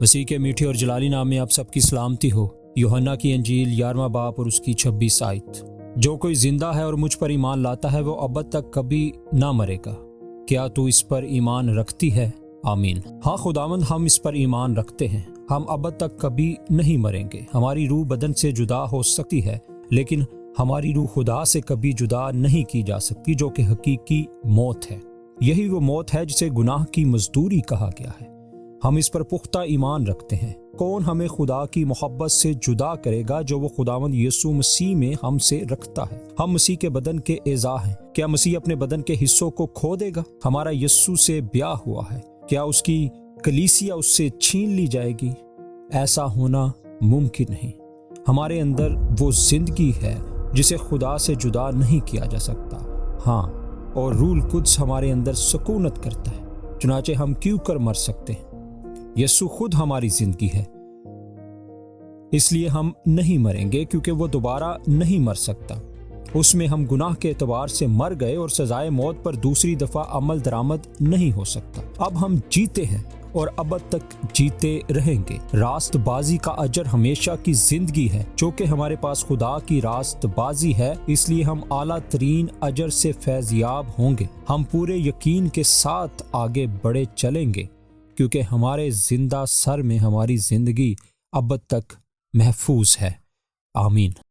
مسیح کے میٹھے اور جلالی نام میں آپ سب کی سلامتی ہو۔ یوحنا کی انجیل 11واں باب اور اس کی 26 آیت۔ جو کوئی زندہ ہے اور مجھ پر ایمان لاتا ہے وہ ابد تک کبھی نہ مرے گا۔ کیا تو اس پر ایمان رکھتی ہے؟ آمین۔ ہاں خداوند، ہم اس پر ایمان رکھتے ہیں۔ ہم ابد تک کبھی نہیں مریں گے۔ ہماری روح بدن سے جدا ہو سکتی ہے، لیکن ہماری روح خدا سے کبھی جدا نہیں کی جا سکتی، جو کہ حقیقی موت ہے۔ یہی وہ موت ہے جسے گناہ کی مزدوری کہا گیا ہے۔ ہم اس پر پختہ ایمان رکھتے ہیں۔ کون ہمیں خدا کی محبت سے جدا کرے گا جو وہ خداوند یسوع مسیح میں ہم سے رکھتا ہے؟ ہم مسیح کے بدن کے اعضاء ہیں۔ کیا مسیح اپنے بدن کے حصوں کو کھو دے گا؟ ہمارا یسوع سے بیاہ ہوا ہے، کیا اس کی کلیسیا اس سے چھین لی جائے گی؟ ایسا ہونا ممکن نہیں۔ ہمارے اندر وہ زندگی ہے جسے خدا سے جدا نہیں کیا جا سکتا۔ ہاں، اور روح القدس ہمارے اندر سکونت کرتا ہے، چنانچہ ہم کیوں کر مر سکتے ہیں؟ یسوع خود ہماری زندگی ہے، اس لیے ہم نہیں مریں گے، کیونکہ وہ دوبارہ نہیں مر سکتا۔ اس میں ہم گناہ کے اعتبار سے مر گئے اور سزائے موت پر دوسری دفعہ عمل درآمد نہیں ہو سکتا۔ اب ہم جیتے ہیں اور ابد تک جیتے رہیں گے۔ راست بازی کا اجر ہمیشہ کی زندگی ہے۔ چونکہ ہمارے پاس خدا کی راست بازی ہے، اس لیے ہم اعلیٰ ترین اجر سے فیض یاب ہوں گے۔ ہم پورے یقین کے ساتھ آگے بڑھے چلیں گے، کیونکہ ہمارے زندہ سر میں ہماری زندگی ابد تک محفوظ ہے۔ آمین۔